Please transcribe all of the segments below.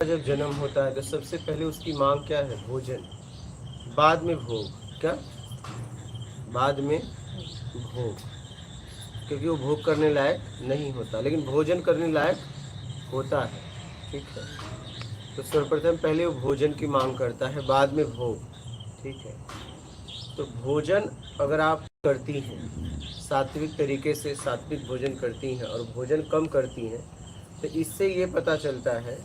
जब जन्म होता है तो सबसे पहले उसकी मांग क्या है? भोजन, बाद में भोग। क्या? बाद में भोग, क्योंकि वो भोग करने लायक नहीं होता, लेकिन भोजन करने लायक होता है। ठीक है, तो सर्वप्रथम पहले वो भोजन की मांग करता है, बाद में भोग। ठीक है, तो भोजन अगर आप करती हैं, सात्विक तरीके से सात्विक भोजन करती हैं और भोजन कम करती हैं, तो इससे ये पता चलता है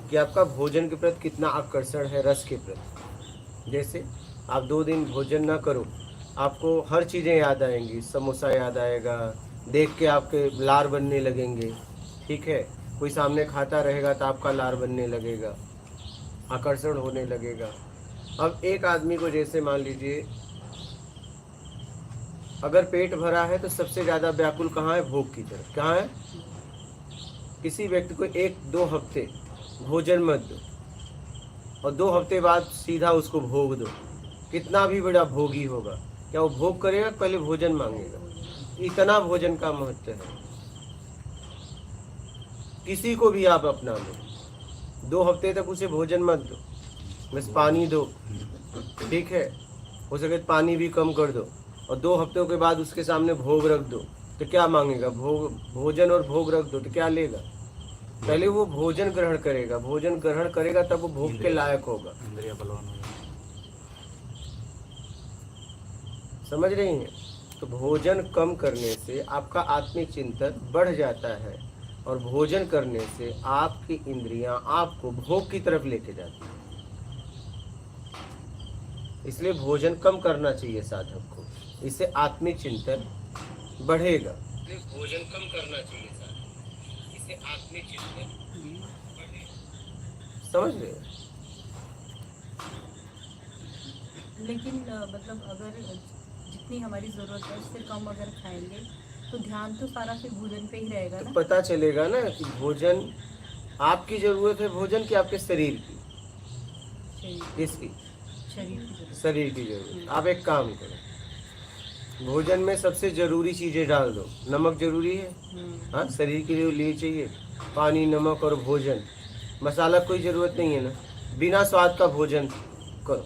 कि आपका भोजन के प्रति कितना आकर्षण है, रस के प्रति। जैसे आप 2 दिन भोजन ना करो, आपको हर चीज़ें याद आएंगी, समोसा याद आएगा, देख के आपके लार बनने लगेंगे। ठीक है, कोई सामने खाता रहेगा तो आपका लार बनने लगेगा, आकर्षण होने लगेगा। अब एक आदमी को जैसे मान लीजिए अगर पेट भरा है तो सबसे ज़्यादा व्याकुल कहाँ है? भोग की तरफ। कहाँ है? किसी व्यक्ति को 1-2 हफ्ते भोजन मत दो और 2 हफ्ते बाद सीधा उसको भोग दो, कितना भी बड़ा भोगी होगा, क्या वो भोग करेगा? पहले भोजन मांगेगा। इतना भोजन का महत्व है। किसी को भी आप अपना लो, 2 हफ्ते तक उसे भोजन मत दो, बस पानी दो। ठीक है, हो सके तो पानी भी कम कर दो और 2 हफ्तों के बाद उसके सामने भोग रख दो, तो क्या मांगेगा? भोजन और भोग रख दो तो क्या लेगा? पहले वो भोजन ग्रहण करेगा, भोजन ग्रहण करेगा तब वो भोग के लायक होगा। समझ रही हैं? तो भोजन कम करने से आपका आत्मिक चिंतन बढ़ जाता है और भोजन करने से आपकी इंद्रियां आपको भोग की तरफ लेके जाती हैं। इसलिए भोजन कम करना चाहिए साधक को, इससे आत्मिक चिंतन बढ़ेगा। भोजन कम करना चाहिए साधक, इससे आत्मिक चिंतन बढ़ेगा। समझ रहे हो? लेकिन मतलब अगर जितनी हमारी ज़रूरत है उससे कम अगर खाएंगे तो ध्यान तो सारा फिर भोजन पे ही रहेगा तो ना। पता चलेगा ना कि भोजन आपकी जरूरत है, भोजन की आपके शरीर की, किसकी? शरीर की जरूरत। आप एक काम करो, भोजन में सबसे जरूरी चीजें डाल दो। नमक जरूरी है, हाँ, शरीर के लिए चाहिए पानी, नमक और भोजन। मसाला कोई जरूरत नहीं है ना। बिना स्वाद का भोजन करो।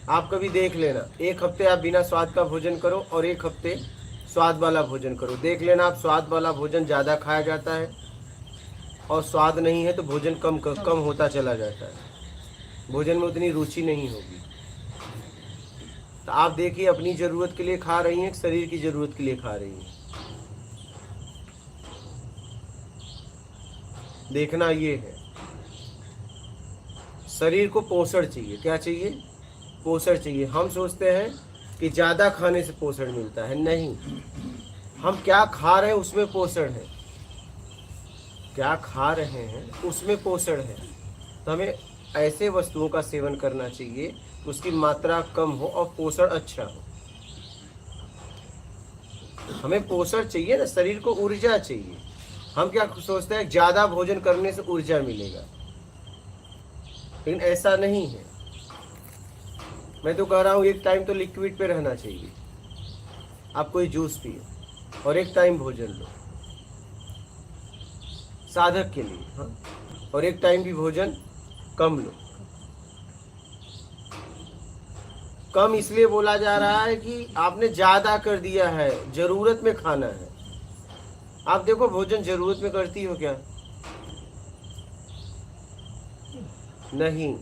आप कभी देख लेना, 1 हफ्ते आप बिना स्वाद का भोजन करो और 1 हफ्ते स्वाद वाला भोजन करो। देख लेना, आप स्वाद वाला भोजन ज़्यादा खाया जाता है और स्वाद नहीं है तो भोजन कम होता चला जाता है, भोजन में उतनी रुचि नहीं होगी। तो आप देखिए, अपनी ज़रूरत के लिए खा रही हैं, शरीर की ज़रूरत के लिए खा रही हैं। देखना ये है, शरीर को पोषण चाहिए। क्या चाहिए? पोषण चाहिए। हम सोचते हैं कि ज़्यादा खाने से पोषण मिलता है, नहीं। हम क्या खा रहे हैं उसमें पोषण है, क्या खा रहे हैं उसमें पोषण है। तो हमें ऐसे वस्तुओं का सेवन करना चाहिए उसकी मात्रा कम हो और पोषण अच्छा हो। हमें पोषण चाहिए ना, शरीर को ऊर्जा चाहिए। हम क्या सोचते हैं ज़्यादा भोजन करने से ऊर्जा मिलेगा, लेकिन ऐसा नहीं है। मैं तो कह रहा हूँ एक टाइम तो लिक्विड पे रहना चाहिए। आप कोई जूस पियो और एक टाइम भोजन लो, साधक के लिए, हाँ, और एक टाइम भी भोजन कम लो। कम इसलिए बोला जा रहा है कि आपने ज्यादा कर दिया है, जरूरत में खाना है। आप देखो, भोजन जरूरत में करती हो क्या? नहीं।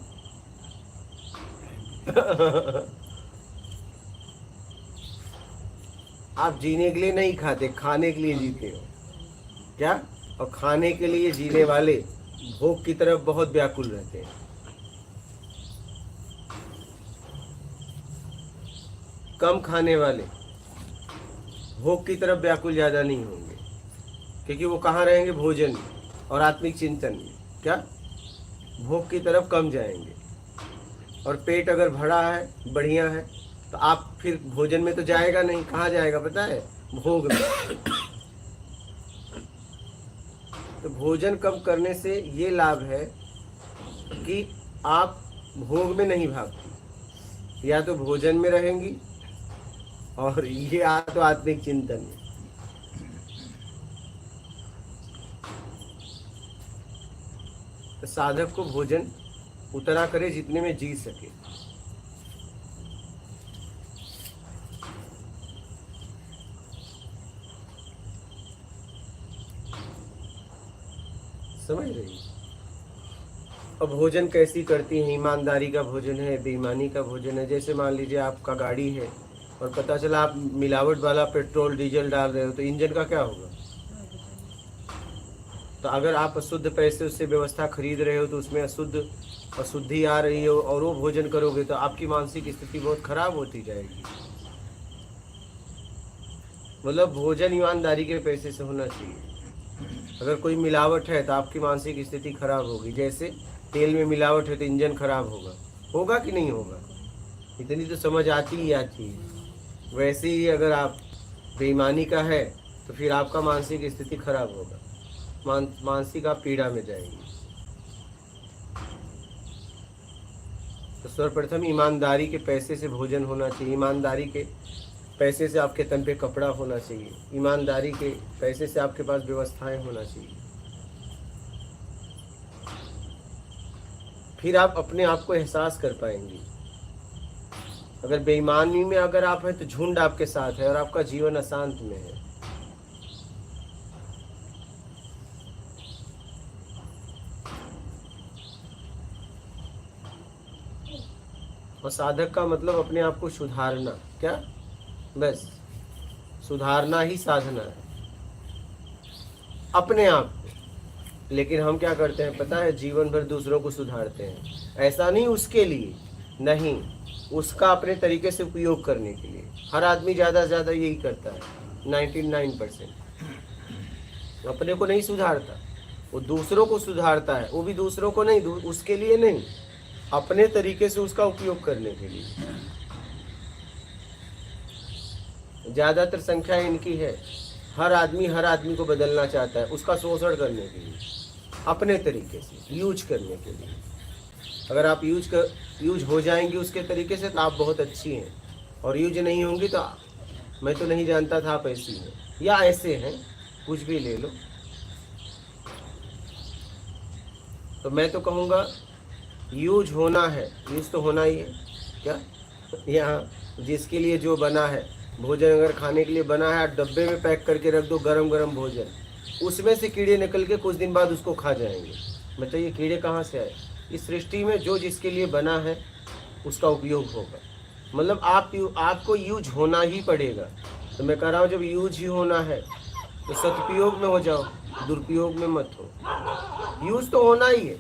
आप जीने के लिए नहीं खाते, खाने के लिए जीते हो। क्या? और खाने के लिए जीने वाले भोग की तरफ बहुत व्याकुल रहते हैं। कम खाने वाले भोग की तरफ व्याकुल ज़्यादा नहीं होंगे, क्योंकि वो कहाँ रहेंगे? भोजन में और आत्मिक चिंतन में। क्या? भोग की तरफ कम जाएंगे। और पेट अगर भरा है, बढ़िया है, तो आप फिर भोजन में तो जाएगा नहीं। कहाँ जाएगा पता है? भोग में। तो भोजन कम करने से ये लाभ है कि आप भोग में नहीं भागती, या तो भोजन में रहेंगी और ये तो आत्मिक चिंतन में। तो साधक को भोजन उतना करे जितने में जी सके। समझ रही? अब भोजन कैसी करती हैं? ईमानदारी का भोजन है, बेईमानी का भोजन है। जैसे मान लीजिए आपका गाड़ी है और पता चला आप मिलावट वाला पेट्रोल डीजल डाल रहे हो, तो इंजन का क्या होगा? तो अगर आप अशुद्ध पैसे उससे व्यवस्था खरीद रहे हो तो उसमें अशुद्धि आ रही है और वो भोजन करोगे तो आपकी मानसिक स्थिति बहुत खराब होती जाएगी। मतलब भोजन ईमानदारी के पैसे से होना चाहिए। अगर कोई मिलावट है तो आपकी मानसिक स्थिति खराब होगी। जैसे तेल में मिलावट है तो इंजन खराब होगा कि नहीं होगा? इतनी तो समझ आती ही आती है। वैसे ही अगर आप बेईमानी का है तो फिर आपका मानसिक स्थिति खराब होगा, मानसिक आप पीड़ा में जाएंगे। तो सर्वप्रथम ईमानदारी के पैसे से भोजन होना चाहिए। ईमानदारी के पैसे से आपके तन पे कपड़ा होना चाहिए। ईमानदारी के पैसे से आपके पास व्यवस्थाएं होना चाहिए। फिर आप अपने आप को एहसास कर पाएंगे। अगर बेईमानी में अगर आप हैं तो झुंड आपके साथ है और आपका जीवन अशांत में है। और साधक का मतलब अपने आप को सुधारना। क्या? बस सुधारना ही साधना है अपने आप को। लेकिन हम क्या करते हैं पता है? जीवन भर दूसरों को सुधारते हैं। ऐसा नहीं उसके लिए, नहीं, उसका अपने तरीके से उपयोग करने के लिए। हर आदमी ज़्यादा से ज़्यादा यही करता है। 99% अपने को नहीं सुधारता, वो दूसरों को सुधारता है। वो भी दूसरों को नहीं, उसके लिए नहीं, अपने तरीके से उसका उपयोग करने के लिए। ज़्यादातर संख्या इनकी है। हर आदमी को बदलना चाहता है, उसका शोषण करने के लिए, अपने तरीके से यूज करने के लिए। अगर आप यूज हो जाएंगी उसके तरीके से तो आप बहुत अच्छी हैं, और यूज नहीं होंगी तो मैं तो नहीं जानता था आप ऐसी हैं या ऐसे हैं, कुछ भी ले लो। तो मैं तो कहूँगा यूज होना है, यूज तो होना ही है। क्या? यहाँ जिसके लिए जो बना है, भोजन अगर खाने के लिए बना है, डब्बे में पैक करके रख दो गरम गरम भोजन, उसमें से कीड़े निकल के कुछ दिन बाद उसको खा जाएंगे। बताइए कीड़े कहाँ से आए? इस सृष्टि में जो जिसके लिए बना है उसका उपयोग होगा। मतलब आपको यूज होना ही पड़ेगा। तो मैं कह रहा हूँ जब यूज ही होना है तो सदुपयोग में हो जाओ, दुरुपयोग में मत हो। यूज तो होना ही है।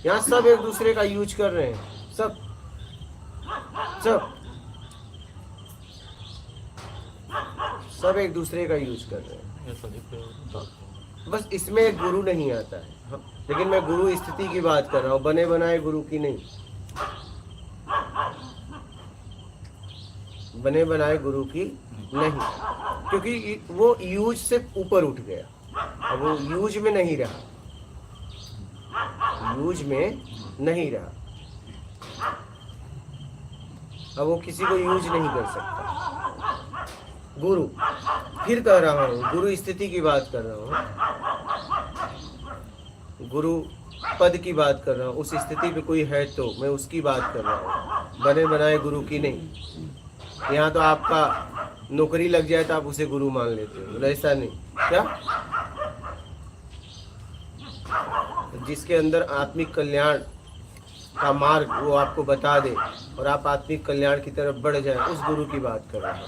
यहाँ सब एक दूसरे का यूज कर रहे हैं, सब एक दूसरे का यूज कर रहे हैं। बस इसमें एक गुरु नहीं आता है। हाँ, लेकिन मैं गुरु स्थिति की बात कर रहा हूँ, बने बनाए गुरु की नहीं। बने बनाए गुरु की नहीं, क्योंकि वो यूज से ऊपर उठ गया। अब वो यूज में नहीं रहा, यूज में नहीं रहा। अब वो किसी को यूज नहीं कर सकता। गुरु, फिर कह रहा हूँ, गुरु स्थिति की बात कर रहा हूँ, गुरु पद की बात कर रहा हूँ। उस स्थिति पे कोई है तो मैं उसकी बात कर रहा हूँ, बने बनाए गुरु की नहीं। यहाँ तो आपका नौकरी लग जाए तो आप उसे गुरु मान लेते हो, ऐसा नहीं। क्या? जिसके अंदर आत्मिक कल्याण का मार्ग वो आपको बता दे और आप आत्मिक कल्याण की तरफ बढ़ जाए, उस गुरु की बात कर रहा हूँ।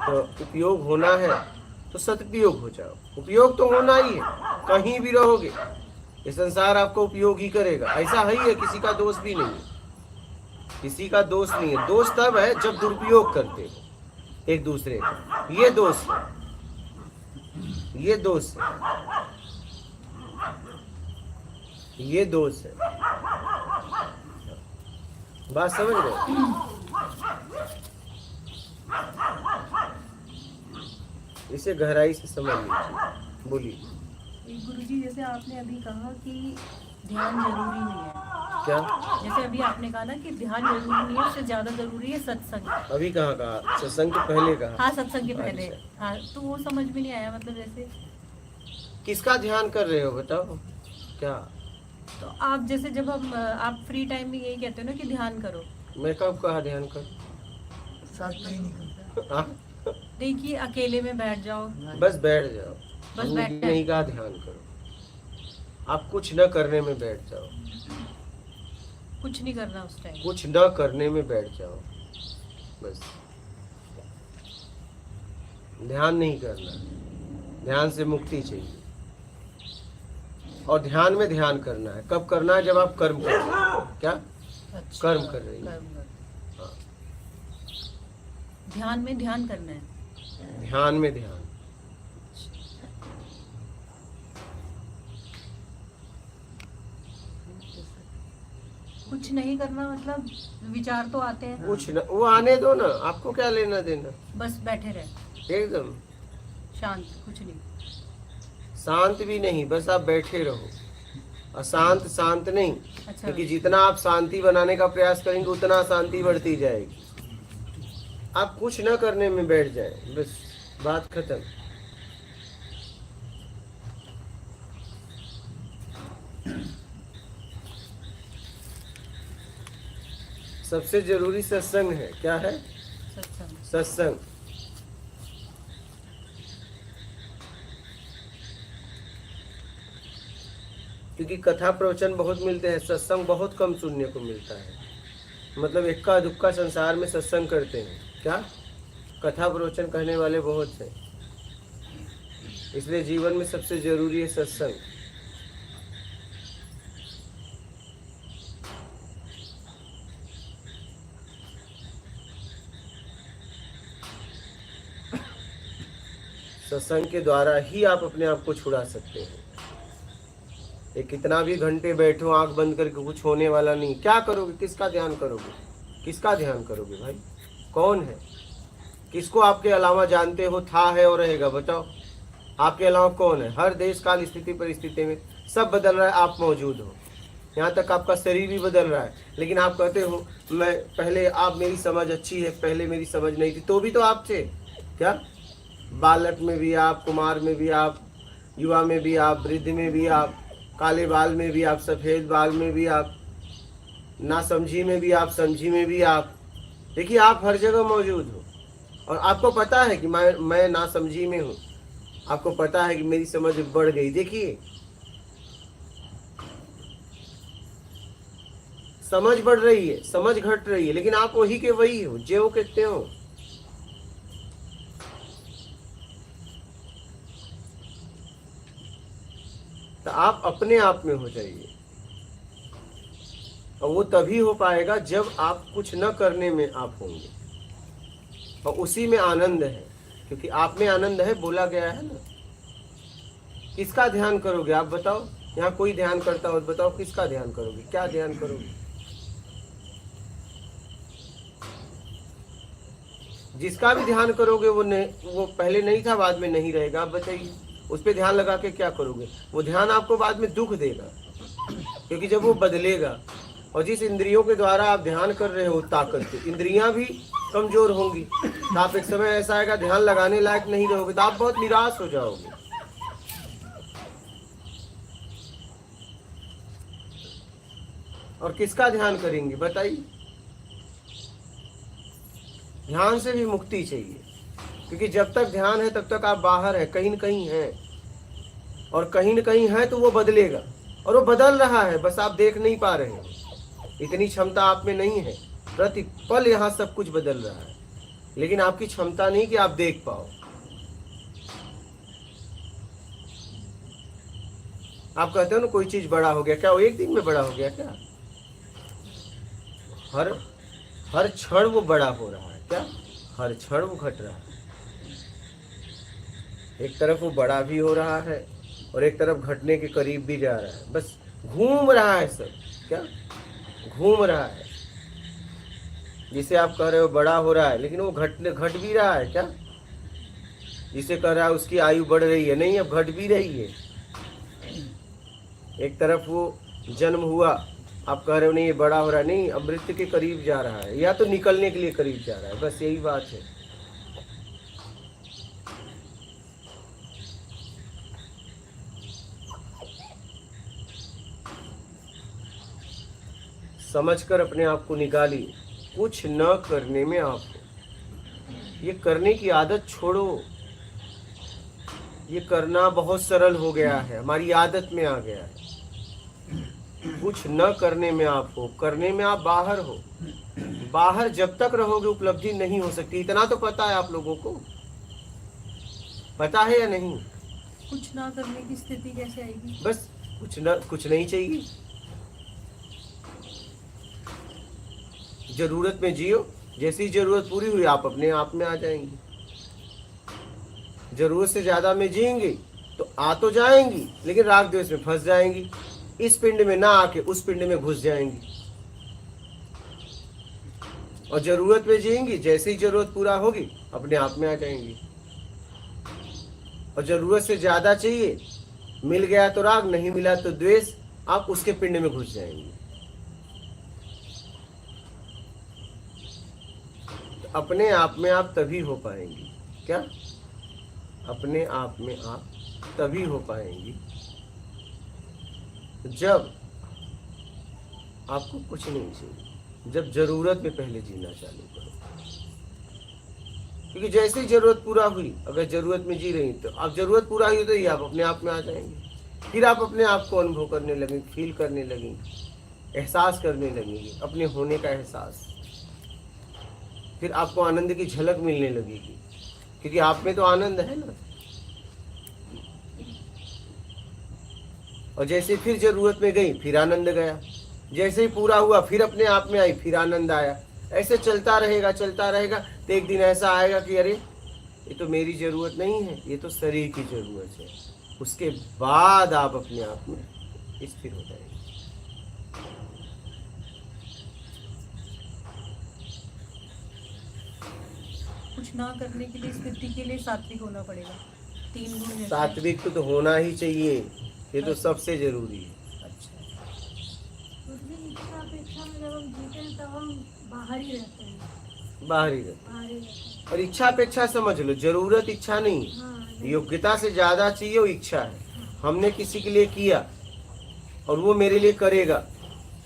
तो उपयोग होना है तो सदुपयोग हो जाओ। उपयोग तो होना ही है, कहीं भी रहोगे ये संसार आपको उपयोग ही करेगा। ऐसा है ही है, किसी का दोष भी नहीं है, किसी का दोष नहीं है। दोष तब है जब दुरुपयोग करते हो एक दूसरे का, ये दोष है, ये दोष है, ये दोष है। बात समझ गए? इसे गहराई से समझ लीजिए। बोलिए। गुरुजी, जैसे आपने अभी कहा कि ध्यान जरूरी नहीं है, क्या? जैसे अभी आपने कहा ना कि ध्यान जरूरी नहीं है, उससे ज्यादा जरूरी है सत्संग। अभी कहाँ कहा? सत्संग के पहले कहा? हाँ, सत्संग के पहले। अच्छा। हाँ, तो वो समझ में नहीं आया, मतलब जैसे किसका ध्यान कर रहे हो बताओ? क्या? तो आप जैसे जब हम आप फ्री टाइम में यही कहते हो ना कि ध्यान करो। मैं कब कहा ध्यान कर? हाँ? देखिए, अकेले में बैठ जाओ, बस बैठ जाओ। बस हमने बैठना नहीं है। कहा ध्यान करो। आप कुछ न करने में बैठ जाओ, कुछ नहीं करना उस टाइम। कुछ न करने में बैठ जाओ, बस। ध्यान नहीं करना, ध्यान से मुक्ति चाहिए। और ध्यान में ध्यान करना है, कब करना है? जब आप कर्म कर रहे हो। क्या? अच्छा, कर्म कर रही है। कर्म कर। हाँ, ध्यान में ध्यान करना है। ध्यान में ध्यान। कुछ नहीं करना मतलब विचार तो आते हैं, कुछ न, वो आने दो ना, आपको क्या लेना देना। बस बैठे रहे एकदम शांत, कुछ नहीं। शांत भी नहीं, बस आप बैठे रहो। अशांत शांत नहीं, अच्छा, क्योंकि जितना आप शांति बनाने का प्रयास करेंगे उतना शांति बढ़ती जाएगी। आप कुछ न करने में बैठ जाए, बस बात खत्म। सबसे जरूरी सत्संग है। क्या है? सत्संग। सत्संग। क्योंकि कथा प्रवचन बहुत मिलते हैं, सत्संग बहुत कम सुनने को मिलता है। मतलब इक्का दुक्का संसार में सत्संग करते हैं। क्या? कथा प्रवचन कहने वाले बहुत हैं। इसलिए जीवन में सबसे जरूरी है सत्संग। सत्संग के द्वारा ही आप अपने आप को छुड़ा सकते हैं। ये कितना भी घंटे बैठो आंख बंद करके, कुछ होने वाला नहीं। क्या करोगे? किसका ध्यान करोगे? किसका ध्यान करोगे भाई? कौन है? किसको आपके अलावा जानते हो, था, है और रहेगा? बताओ, आपके अलावा कौन है? हर देश काल स्थिति परिस्थिति में सब बदल रहा है, आप मौजूद हो। यहाँ तक आपका शरीर भी बदल रहा है, लेकिन आप कहते हो मैं पहले, आप मेरी समझ अच्छी है, पहले मेरी समझ नहीं थी, तो भी तो आप थे। क्या? बालक में भी आप, कुमार में भी आप, युवा में भी आप, वृद्ध में भी आप, काले बाल में भी आप, सफ़ेद बाल में भी आप, नासमझी में भी आप, समझी में भी आप। देखिए, आप हर जगह मौजूद हो। और आपको पता है कि मैं नासमझी में हूँ, आपको पता है कि मेरी समझ बढ़ गई। देखिए, समझ बढ़ रही है, समझ घट रही है, लेकिन आप वही के वही हो, ज्यों के त्यों। तो आप अपने आप में हो जाइए। और वो तभी हो पाएगा जब आप कुछ न करने में आप होंगे, और उसी में आनंद है। क्योंकि आप में आनंद है, बोला गया है ना। किसका ध्यान करोगे आप बताओ? यहाँ कोई ध्यान करता हो, बताओ किसका ध्यान करोगे? क्या ध्यान करोगे? जिसका भी ध्यान करोगे वो पहले नहीं था, बाद में नहीं रहेगा। आप बताइए, उस पर ध्यान लगा के क्या करोगे? वो ध्यान आपको बाद में दुख देगा, क्योंकि जब वो बदलेगा। और जिस इंद्रियों के द्वारा आप ध्यान कर रहे हो ताकत से, इंद्रियां भी कमजोर होंगी। तो आप एक समय ऐसा आएगा ध्यान लगाने लायक नहीं रहोगे, तो आप बहुत निराश हो जाओगे। और किसका ध्यान करेंगे बताइए? ध्यान से भी मुक्ति चाहिए, क्योंकि जब तक ध्यान है तब तक आप बाहर है, कहीं न कहीं है। और कहीं न कहीं है तो वो बदलेगा, और वो बदल रहा है, बस आप देख नहीं पा रहे हैं। इतनी क्षमता आप में नहीं है। प्रति पल यहाँ सब कुछ बदल रहा है, लेकिन आपकी क्षमता नहीं कि आप देख पाओ। आप कहते हो ना कोई चीज बड़ा हो गया, क्या वो एक दिन में बड़ा हो गया? क्या हर क्षण वो बड़ा हो रहा है? क्या हर क्षण वो घट रहा है? एक तरफ वो बड़ा भी हो रहा है और एक तरफ घटने के करीब भी जा रहा है। बस घूम रहा है सब। क्या घूम रहा है? जिसे आप कह रहे हो बड़ा हो रहा है, लेकिन वो घट भी रहा है। क्या जिसे कह रहा है उसकी आयु बढ़ रही है, नहीं, अब घट भी रही है। एक तरफ वो जन्म हुआ, आप कह रहे हो नहीं ये बड़ा हो रहा है, नहीं, अब मृत्यु के करीब जा रहा है या तो निकलने के लिए करीब जा रहा है, बस यही बात है। समझकर अपने आप को निकालिए, कुछ न करने में आपको, ये करने की आदत छोड़ो। ये करना बहुत सरल हो गया है, हमारी आदत में आ गया है। कुछ न करने में आप हो, करने में आप बाहर हो। बाहर जब तक रहोगे उपलब्धि नहीं हो सकती, इतना तो पता है आप लोगों को, पता है या नहीं? कुछ ना करने की स्थिति कैसे आएगी? बस कुछ नहीं चाहिए, जरूरत में जियो। जैसी जरूरत पूरी हुई आप अपने आप में आ जाएंगी। जरूरत से ज्यादा में जिएंगे तो आ तो जाएंगी, लेकिन राग द्वेष में फंस जाएंगी। इस पिंड में ना आके उस पिंड में घुस जाएंगी। और जरूरत में जिएंगी, जैसे ही जरूरत पूरा होगी अपने आप में आ जाएंगी। और जरूरत से ज्यादा चाहिए, मिल गया तो राग, नहीं मिला तो द्वेष, आप उसके पिंड में घुस जाएंगे। तो अपने आप में आप तभी हो पाएंगी। क्या? अपने आप में आप तभी हो पाएंगी जब आपको कुछ नहीं चाहिए, जब जरूरत में पहले जीना चालू करो। क्योंकि जैसे ही जरूरत पूरा हुई, अगर जरूरत में जी रही तो अब जरूरत पूरा हुई तो ही आप अपने आप में आ जाएंगे। फिर आप अपने आप को अनुभव करने लगेंगे, फील करने लगेंगे, एहसास करने लगेंगे, अपने होने का एहसास। फिर आपको आनंद की झलक मिलने लगेगी, क्योंकि आप में तो आनंद है ना। और जैसे फिर जरूरत में गई फिर आनंद गया, जैसे ही पूरा हुआ फिर अपने आप में आई फिर आनंद आया। ऐसे चलता रहेगा तो एक दिन ऐसा आएगा कि अरे ये तो मेरी जरूरत नहीं है, ये तो शरीर की जरूरत है। उसके बाद आप अपने आप में स्थिर हो जाएंगे। कुछ ना करने के लिए, स्थिति के लिए सात्विक होना पड़ेगा। 3 गुण जैसे। सात्विक तो होना ही चाहिए, ये तो सबसे जरूरी है। इच्छा अपेक्षा में जब हम जीते हैं तब हम बाहर ही रहते हैं। बाहर ही रहते। और इच्छा अपेक्षा समझ लो, जरूरत इच्छा नहीं, हाँ, योग्यता से ज्यादा चाहिए वो इच्छा है। हमने किसी के लिए किया और वो मेरे लिए करेगा,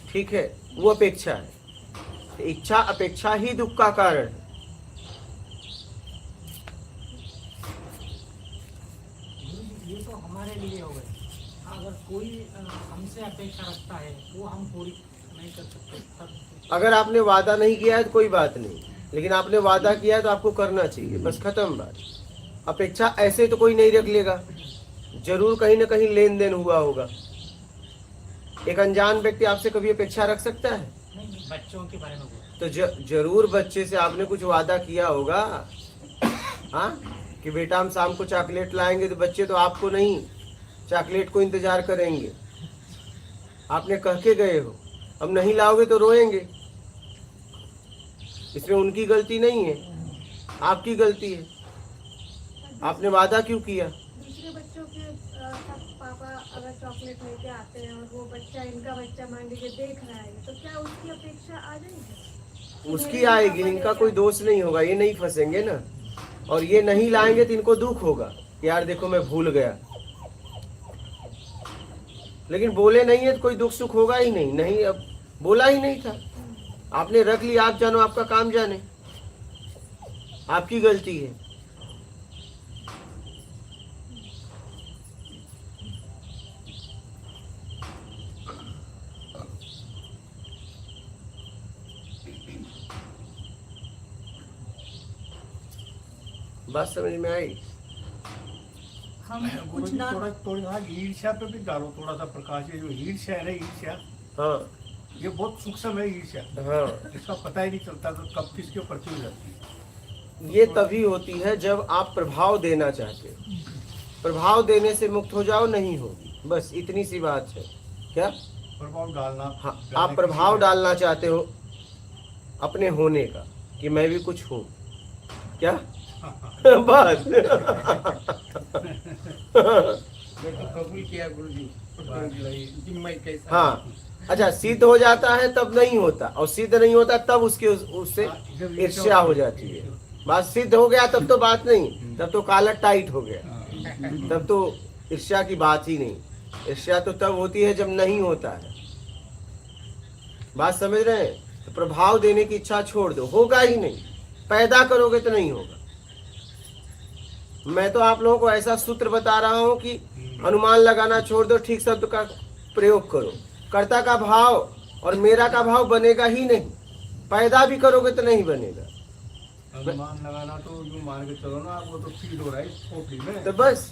ठीक है, वो अपेक्षा है। तो इच्छा अपेक्षा ही दुख का कारण है। ये तो हमारे लिए हो गए। अगर कोई हमसे अपेक्षा रखता है वो हम पूरी नहीं कर सकते। अगर आपने वादा नहीं किया है तो कोई बात नहीं, लेकिन आपने वादा किया है तो आपको करना चाहिए, बस खत्म बात। अपेक्षा ऐसे तो कोई नहीं रख लेगा, जरूर कहीं ना कहीं लेन देन हुआ होगा। एक अनजान व्यक्ति आपसे कभी अपेक्षा रख सकता है? नहीं, बच्चों के बारे में बोला तो जरूर बच्चे से आपने कुछ वादा किया होगा, हाँ, कि बेटा हम शाम को चॉकलेट लाएंगे, तो बच्चे तो आपको नहीं, चॉकलेट को इंतजार करेंगे। आपने कह के गए हो, अब नहीं लाओगे तो रोएंगे। इसमें उनकी गलती नहीं है, आपकी गलती है। आपने वादा क्यों किया? दूसरे बच्चों के साथ पापा अगर चॉकलेट लेके आते हैं और वो बच्चा इनका बच्चा मान लीजिए देख रहा है, तो क्या उसकी अपेक्षा आ जाएगी? उसकी आएगी, इनका कोई दोष नहीं होगा, ये नहीं फंसेंगे ना। और ये नहीं लाएंगे तो इनको दुख होगा, यार देखो मैं भूल गया। लेकिन बोले नहीं है तो कोई दुख सुख होगा ही नहीं। नहीं, अब बोला ही नहीं था, आपने रख लिया, आप जानो, आपका काम जाने, आपकी गलती है। बात समझ में आई? हम गुरु कुछ जी ना थोड़ा ईर्ष्या पे भी डालो थोड़ा सा प्रकाश। ये जो ईर्ष्या है ना, ईर्ष्या हाँ ये बहुत सूक्ष्म है। ईर्ष्या हाँ, इसका पता ही नहीं चलता तो कब किसके ऊपर क्यों जाती है। ये तभी होती है जब आप प्रभाव देना चाहते हो। प्रभाव देने से मुक्त हो जाओ, नहीं होगी, बस इतनी सी बात है। क्या? प्रभाव डालना। हाँ, डालने आप प्रभाव डालना चाहते हो अपने होने का, कि मैं भी कुछ हूँ। क्या? बस मैं तो कबूल किया गुरु जी कि मैं कैसा हाँ, अच्छा, सिद्ध हो जाता है तब नहीं होता, और सिद्ध नहीं होता तब उसके उससे ईर्ष्या हो जाती है। बात सिद्ध हो गया तब तो बात नहीं, तब तो कॉलर टाइट हो गया, तब तो ईर्ष्या की बात ही नहीं। ईर्ष्या तो तब होती है जब नहीं होता है। बात समझ रहे हैं? तो प्रभाव देने की इच्छा छोड़ दो, होगा ही नहीं। पैदा करोगे तो नहीं होगा। मैं तो आप लोगों को ऐसा सूत्र बता रहा हूं कि अनुमान लगाना छोड़ दो, ठीक शब्द का प्रयोग करो। कर्ता का भाव और मेरा का भाव बनेगा ही नहीं। पैदा भी करोगे तो नहीं बनेगा। अनुमान लगाना तो यूं मान के चलो ना, आप वो तो फील हो रहा है खोपड़ी में, तो बस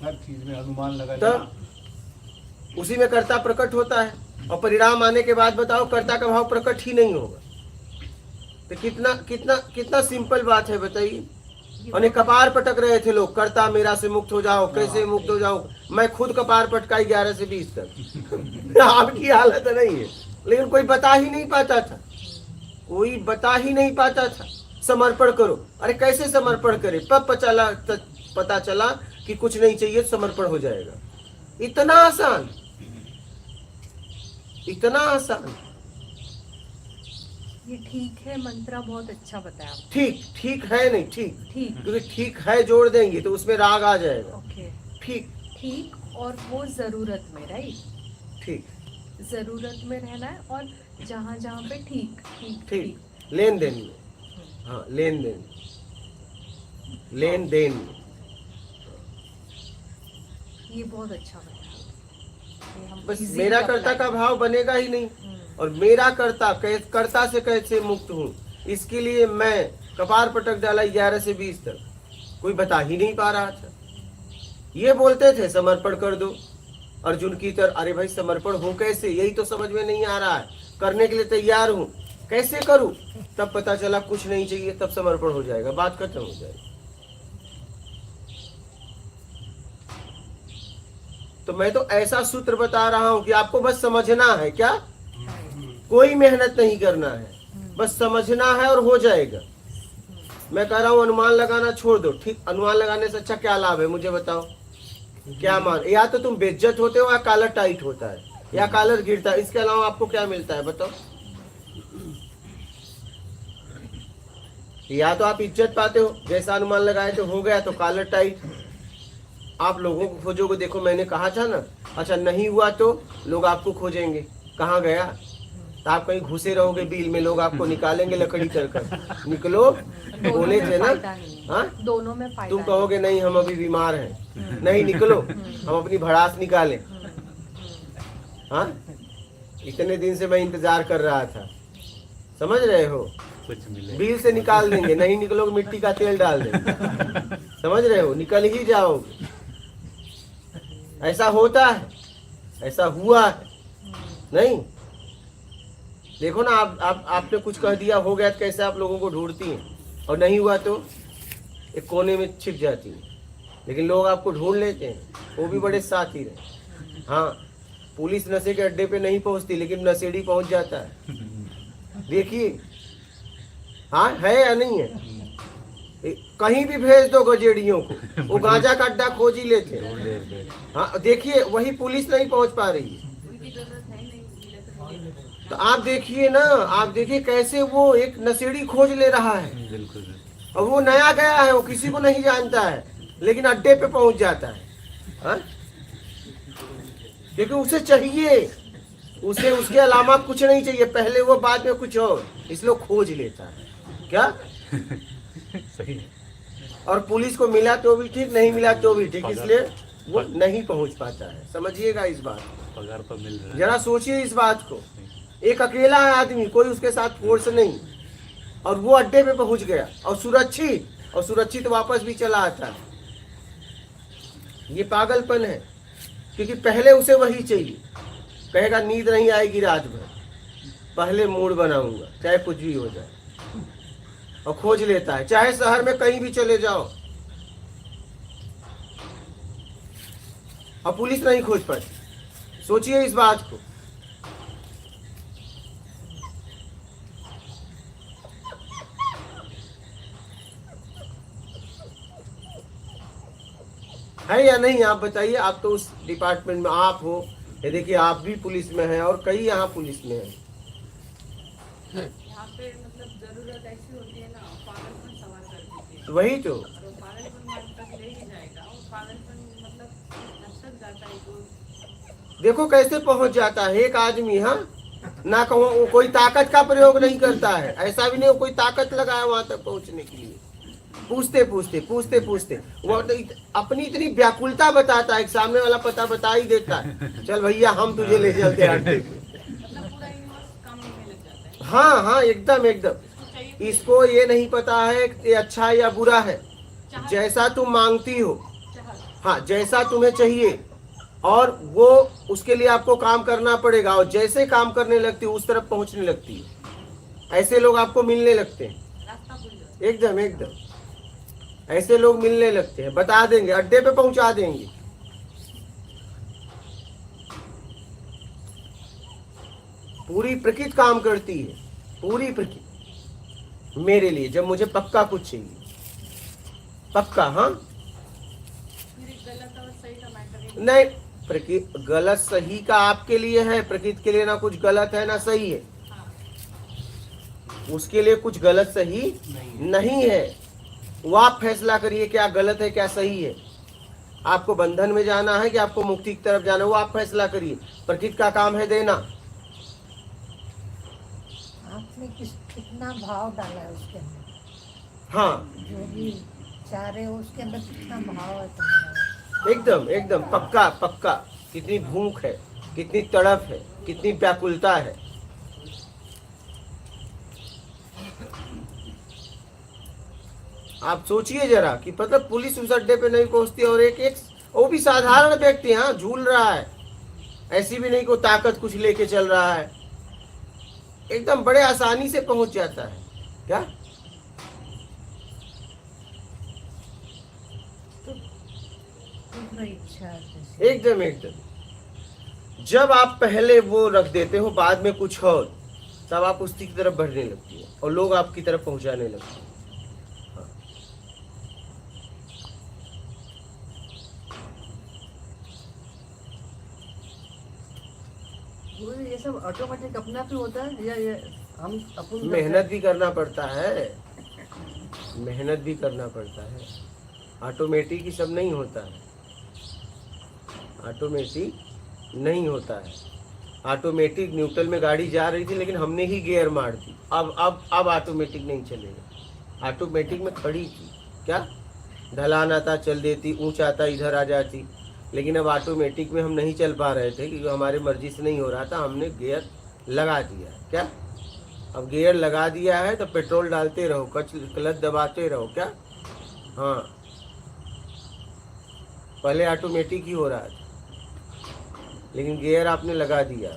हर चीज में अनुमान लगा तब उसी में कर्ता प्रकट होता है, और परिणाम आने के बाद बताओ कर्ता का भाव प्रकट ही नहीं होगा। तो कितना कितना कितना सिंपल बात है बताइए। उन्हें कपार पटक रहे थे लोग, कर्ता मेरा से मुक्त हो जाओ, कैसे मुक्त हो जाऊं। मैं खुद कपार पटकाई 11 से 20 तक। आपकी हालत नहीं है, लेकिन कोई बता ही नहीं पाता था, कोई बता ही नहीं पाता था। समर्पण करो, अरे कैसे समर्पण करे? पता चला कि कुछ नहीं चाहिए, समर्पण हो जाएगा। इतना आसान, इतना आसान। ये ठीक है मंत्रा बहुत अच्छा बताया आपने। ठीक ठीक है नहीं, ठीक ठीक, क्योंकि ठीक है जोड़ देंगे तो उसमें राग आ जाएगा। ओके, ठीक ठीक। और वो जरूरत में, राइट, ठीक जरूरत में रहना है, और जहाँ जहाँ पे ठीक ठीक ठीक, लेन देन में, हाँ लेन देन, लेन देन में। ये बहुत अच्छा बताया। ये हम बस easily मेरा apply कर्ता का भाव बनेगा ही नहीं, हम्म, और मेरा कर्ता से कैसे मुक्त हूँ, इसके लिए मैं कपार पटक डाला 11 से 20 तक। कोई बता ही नहीं पा रहा था। ये बोलते थे समर्पण कर दो अर्जुन की तरह। अरे भाई समर्पण हो कैसे, यही तो समझ में नहीं आ रहा है। करने के लिए तैयार हूँ, कैसे करूँ? तब पता चला कुछ नहीं चाहिए, तब समर्पण हो जाएगा, बात खत्म हो जाएगी। तो मैं तो ऐसा सूत्र बता रहा हूं कि आपको बस समझना है। क्या? कोई मेहनत नहीं करना है, बस समझना है और हो जाएगा। मैं कह रहा हूं अनुमान लगाना छोड़ दो। ठीक, अनुमान लगाने से अच्छा क्या लाभ है मुझे बताओ? क्या मान, या तो तुम बेइज्जत होते हो, या कॉलर टाइट होता है, या कॉलर गिरता है। इसके अलावा आपको क्या मिलता है बताओ? या तो आप इज्जत पाते हो, जैसा अनुमान लगाए तो हो गया, तो कॉलर टाइट। आप लोगों को खोजोगे, देखो मैंने कहा था ना। अच्छा नहीं हुआ तो लोग आपको खोजेंगे, कहाँ गया? तो आप कहीं घुसे रहोगे बिल में, लोग आपको निकालेंगे लकड़ी कर। निकलो, बोले थे ना। हाँ, दोनों में फायदा तुम कहोगे नहीं हम अभी बीमार हैं, नहीं निकलो, हम अपनी भड़ास निकालें। हाँ, इतने दिन से मैं इंतजार कर रहा था, समझ रहे हो? बिल से निकाल देंगे, नहीं निकलोगे मिट्टी का तेल डाल देंगे, समझ रहे हो? निकल ही जाओगे। ऐसा होता है, ऐसा हुआ है नहीं? देखो ना, आपने कुछ कह दिया, हो गया, तो कैसे आप लोगों को ढूंढती हैं, और नहीं हुआ तो एक कोने में छिप जाती है। लेकिन लोग आपको ढूंढ लेते हैं, वो भी बड़े साथी रहे। हाँ, पुलिस नशे के अड्डे पे नहीं पहुंचती, लेकिन नशेड़ी पहुंच जाता है। देखिए, हाँ है या नहीं है? कहीं भी भेज दो गजेड़ियों को, वो गांजा का अड्डा खोज ही लेते हैं। हाँ देखिए, वही पुलिस नहीं पहुंच पा रही है। तो आप देखिए ना, आप देखिए कैसे वो एक नशेड़ी खोज ले रहा है, और वो नया गया है, वो किसी को नहीं जानता है, लेकिन अड्डे पे पहुंच जाता है। हाँ? क्योंकि उसे चाहिए, उसे उसके अलावा कुछ नहीं चाहिए, पहले वो बाद में कुछ और, इसलिए खोज लेता है। क्या? सही। और पुलिस को मिला तो भी ठीक, नहीं मिला तो भी ठीक, इसलिए वो नहीं पहुंच पाता है। समझिएगा इस बात, पगार पर मिल रहा है। जरा सोचिए इस बात को। एक अकेला है आदमी, कोई उसके साथ फोर्स नहीं, और वो अड्डे पे पहुंच गया, और सुरक्षित वापस भी चला आता है। ये पागलपन है, क्योंकि पहले उसे वही चाहिए। कहेगा नींद नहीं आएगी रात भर, पहले मूड बनाऊंगा चाहे कुछ भी हो जाए, और खोज लेता है। चाहे शहर में कहीं भी चले जाओ, और पुलिस नहीं खोज पाती। सोचिए इस बात को। है या नहीं? आप बताइए, आप तो उस डिपार्टमेंट में आप हो, ये देखिए आप भी पुलिस में हैं और कई यहाँ पुलिस में हैं। यहाँ पे मतलब जरूरत ऐसी होती है ना, पागलपन सवार कर देती है वही तो और वो पागलपन मार्ग तक ले ही जाएगा। और पागलपन मतलब नशक जाता है तो देखो कैसे पहुंच जाता है एक आदमी। हाँ ना कहो कोई ताकत का प्रयोग नहीं करता है, ऐसा भी नहीं कोई ताकत लगाया वहां तक पहुंचने के लिए। पूछते पूछते पूछते पूछते वो तो अपनी इतनी व्याकुलता बताता है कि सामने वाला पता बता ही देता है, चल भैया हम तुझे ले चलते हैं अड्डे पे। मतलब पूरा यूनिवर्स काम में लग जाता है। हाँ हाँ एकदम एकदम। इसको चाहिए इसको ये नहीं पता है कि ये अच्छा है या बुरा है, चाहत, जैसा तुम मांगती हो, चाहत। हाँ जैसा तुम्हें चाहिए और वो उसके लिए आपको काम करना पड़ेगा, और जैसे काम करने लगती है उस तरफ पहुंचने लगती है। ऐसे लोग आपको मिलने लगते हैं, रास्ता भूल जाता एकदम एकदम ऐसे लोग मिलने लगते हैं, बता देंगे, अड्डे पे पहुंचा देंगे। पूरी प्रकृति काम करती है, पूरी प्रकृति मेरे लिए, जब मुझे पक्का कुछ चाहिए, पक्का। हाँ है। फिर गलत और सही का मैटर है। नहीं, प्रकृति गलत सही का आपके लिए है, प्रकृति के लिए ना कुछ गलत है ना सही है, हाँ, उसके लिए कुछ गलत सही नहीं है। वो आप फैसला करिए क्या गलत है क्या सही है। आपको बंधन में जाना है कि आपको मुक्ति की तरफ जाना है, वो आप फैसला करिए। प्रकृति का काम है देना। आपने कितना भाव डाला है उसके अंदर, हाँ जो भी चाह रहे हो उसके अंदर कितना भाव है तुम्हारा। एकदम एकदम पक्का पक्का। कितनी भूख है, कितनी तड़प है, कितनी व्याकुलता है। आप सोचिए जरा कि मतलब पुलिस उस अड्डे पे नहीं पहुंचती और एक एक वो भी साधारण व्यक्ति हाँ झूल रहा है, ऐसी भी नहीं को ताकत कुछ लेके चल रहा है, एकदम बड़े आसानी से पहुंच जाता है। क्या तीव्र इच्छा जैसे। एकदम एकदम। जब आप पहले वो रख देते हो बाद में कुछ और, तब आप उसकी तरफ बढ़ने लगती है और लोग आपकी तरफ पहुंचाने लगते हैं। ये सब ऑटोमेटिक अपने आप ही होता है या ये हम अपन मेहनत भी करना पड़ता है, मेहनत भी करना पड़ता है। ऑटोमेटिक ही सब नहीं होता है, ऑटोमेटिक नहीं होता है। ऑटोमेटिक न्यूट्रल में गाड़ी जा रही थी लेकिन हमने ही गियर मार दी, अब ऑटोमेटिक नहीं चलेगा। ऑटोमेटिक में खड़ी थी, क्या ढलान आता चल देती, ऊंचा आता इधर आ जाती, लेकिन अब ऑटोमेटिक में हम नहीं चल पा रहे थे क्योंकि हमारे मर्जी से नहीं हो रहा था। हमने गियर लगा दिया, क्या अब गियर लगा दिया है तो पेट्रोल डालते रहो, क्लच दबाते रहो, क्या हाँ पहले ऑटोमेटिक ही हो रहा था लेकिन गियर आपने लगा दिया।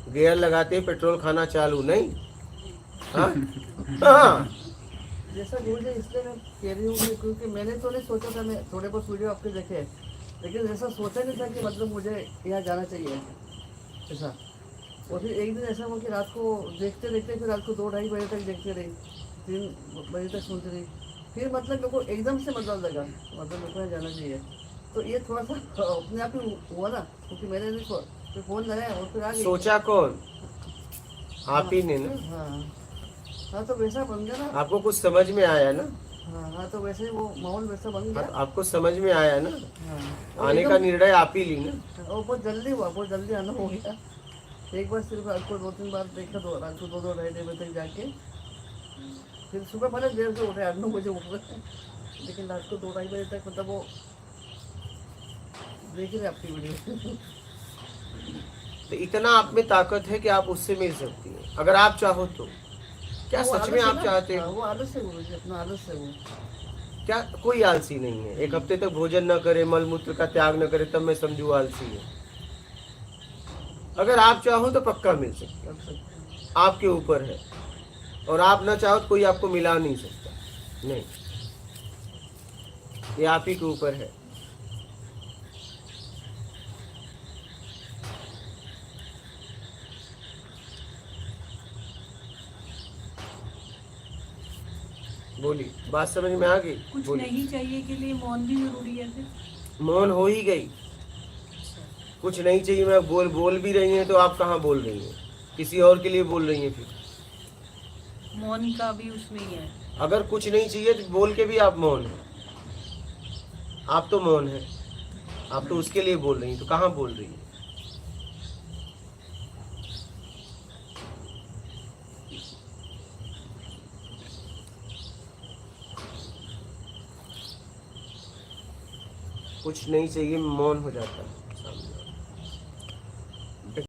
गियर लगाते ही पेट्रोल खाना चालू नहीं। हाँ हाँ जैसा गुरुजी इसलिए मैं कह रही हूँ क्योंकि मैंने तो नहीं सोचा था, मैं थोड़े बहुत वीडियो आपके देखे, लेकिन ऐसा सोचा नहीं था कि मतलब मुझे यहाँ जाना चाहिए ऐसा। और फिर एक दिन ऐसा हुआ कि रात को देखते देखते फिर रात को 2-2:30 बजे तक देखते रही, 3 बजे तक सुनती रही। फिर मतलब मेरे को एकदम से मतलब लगा मतलब मेरे को यहाँ जाना चाहिए। तो ये थोड़ा सा अपने आप ही हुआ ना, क्योंकि मैंने भी फिर फ़ोन लगाया और फिर आ गई। सोचा कौन? आप ही ने ना। हाँ हाँ, तो वैसा बन गया ना। आपको कुछ समझ में आया ना? हाँ हाँ, तो वैसे ही वो माहौल वैसा बन गया। आपको समझ में आया ना? हाँ, आने का निर्णय आप ही ली ना। और बहुत जल्दी हुआ, बहुत जल्दी आना हो गया। एक बार सिर्फ रात को 2-3 बार देखा, तो रात को 2-2-2:30 बजे तक जाके फिर सुबह भले देर से उठे, 8-9 बजे उठ रहे, लेकिन रात को 2-2:30 बजे तक मतलब वो देख रहे आपकी वीडियो। तो इतना आप में ताकत है कि आप उससे मिल सकती हैं अगर आप चाहो तो। क्या वो सच में आलस है आप ना? चाहते हाँ, हो? वो आलस है गुरुजी, अपना आलस है वो। क्या कोई आलसी नहीं है? एक हफ्ते तक भोजन न करे, मल मूत्र का त्याग न करे, तब मैं समझू आलसी है। अगर आप चाहो तो पक्का मिल सकता कर सकते हैं। आपके ऊपर है, और आप ना चाहो तो कोई आपको मिला नहीं सकता। नहीं, ये आप ही के ऊपर है। बोली, बात समझ में आ गई? कुछ बोली। नहीं चाहिए के लिए मौन भी जरूरी है फिर? मौन हो ही गई। कुछ नहीं चाहिए, मैं बोल भी रही हैं तो आप कहाँ बोल रही हैं, किसी और के लिए बोल रही हैं। फिर मौन का भी उसमें ही है। अगर कुछ नहीं चाहिए तो बोल के भी आप मौन हैं। आप तो मौन हैं, आप तो उसके लिए बोल रही हैं, तो कहाँ बोल रही हैं? कुछ नहीं चाहिए, मौन हो जाता है सामने।